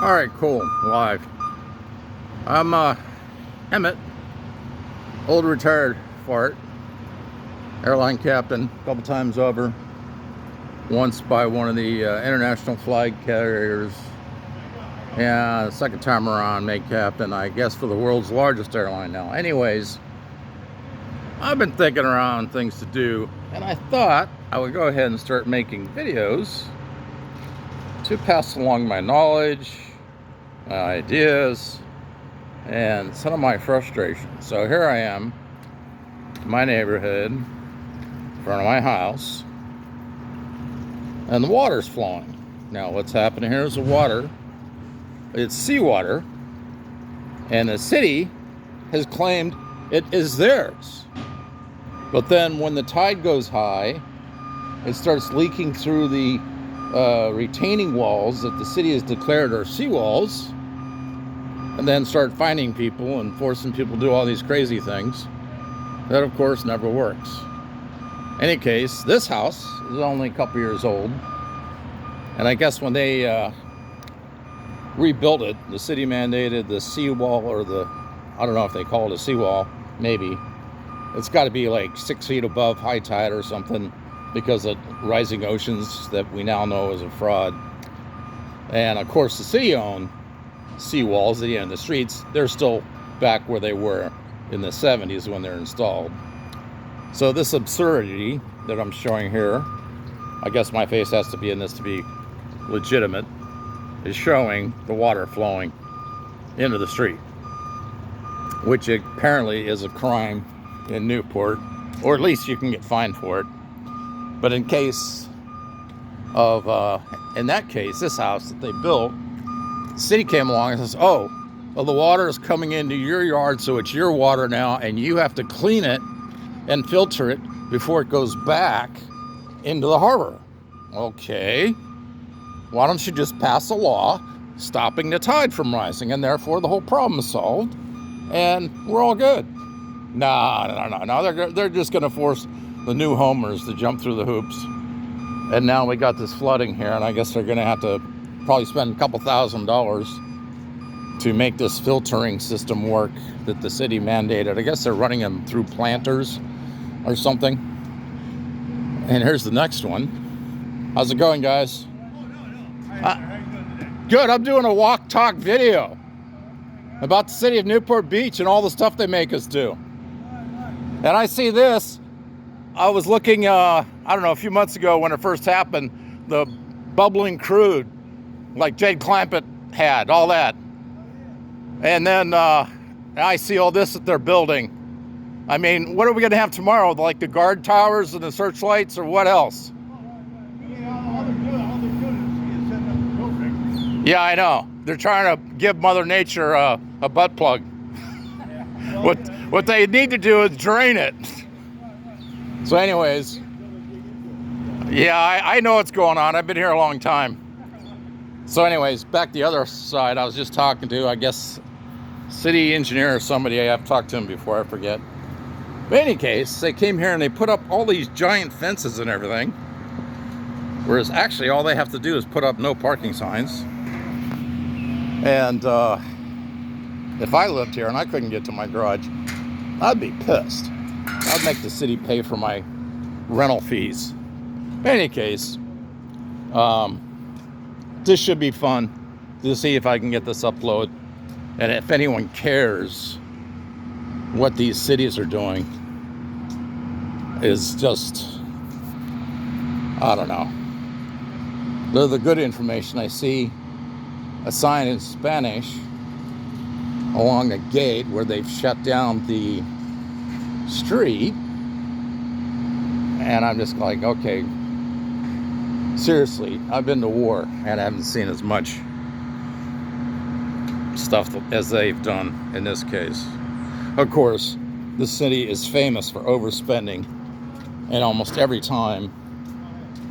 All right, cool. Live. I'm Emmett, old retired fart, airline captain, a couple times over. Once by one of the international flag carriers, and second time around, made captain, I guess, for the world's largest airline now. Anyways, I've been thinking around things to do, and I thought I would go ahead and start making videos to pass along my knowledge, my ideas, and some of my frustrations. So here I am, in my neighborhood, in front of my house, and the water's flowing. Now what's happening here is the water, it's seawater, and the city has claimed it is theirs. But then when the tide goes high, it starts leaking through the retaining walls that the city has declared are seawalls, and then start finding people and forcing people to do all these crazy things. That, of course, never works. Any case, this house is only a couple years old, and I guess when they rebuilt it, the city mandated the seawall, or I don't know if they call it a seawall, maybe. It's got to be like 6 feet above high tide or something, because of rising oceans that we now know is a fraud. And of course, the city-owned seawalls, the streets, they're still back where they were in the 70s when they're installed. So this absurdity that I'm showing here, I guess my face has to be in this to be legitimate, is showing the water flowing into the street, which apparently is a crime in Newport, or at least you can get fined for it. But in case of, in that case, this house that they built, the city came along and says, oh, well, the water is coming into your yard, so it's your water now, and you have to clean it and filter it before it goes back into the harbor. Okay, why don't you just pass a law stopping the tide from rising, and therefore the whole problem is solved, and we're all good. No, they're just going to force the new homers to jump through the hoops. And now we got this flooding here, and I guess they're going to have to probably spend a couple $1,000s to make this filtering system work that the city mandated. I guess they're running them through planters or something. And here's the next one. How's it going, guys? Good. I'm doing a walk talk video about the city of Newport Beach and all the stuff they make us do. And I see this. I was looking, I don't know, a few months ago when it first happened, the bubbling crude, like Jed Clampet had, all that. And then I see all this that they're building. I mean, what are we going to have tomorrow? Like the guard towers and the searchlights, or what else? Yeah, I know. They're trying to give Mother Nature a butt plug. What they need to do is drain it. So anyways, yeah, I know what's going on. I've been here a long time. So anyways, back the other side, I was just talking to, I guess, city engineer or somebody. I have talked to him before, I forget. But in any case, they came here and they put up all these giant fences and everything. Whereas actually all they have to do is put up no parking signs. And if I lived here and I couldn't get to my garage, I'd be pissed. I'd make the city pay for my rental fees. In any case, this should be fun to see if I can get this uploaded. And if anyone cares what these cities are doing, is just, I don't know. They're the good information. I see a sign in Spanish along a gate where they've shut down the street, and I'm just like, okay, seriously, I've been to war and I haven't seen as much stuff as they've done in this case. Of course, the city is famous for overspending, and almost every time,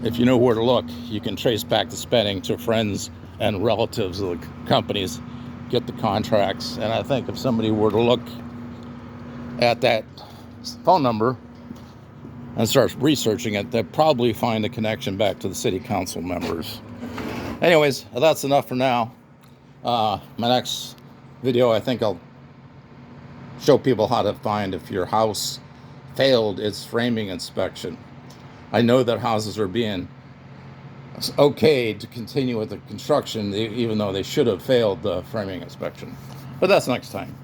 if you know where to look, you can trace back the spending to friends and relatives of the companies get the contracts. And I think if somebody were to look at that phone number and start researching it, they'd probably find a connection back to the city council members. Anyways, that's enough for now. My next video, I think I'll show people how to find if your house failed its framing inspection. I know that houses are being okayed to continue with the construction even though they should have failed the framing inspection. But that's next time.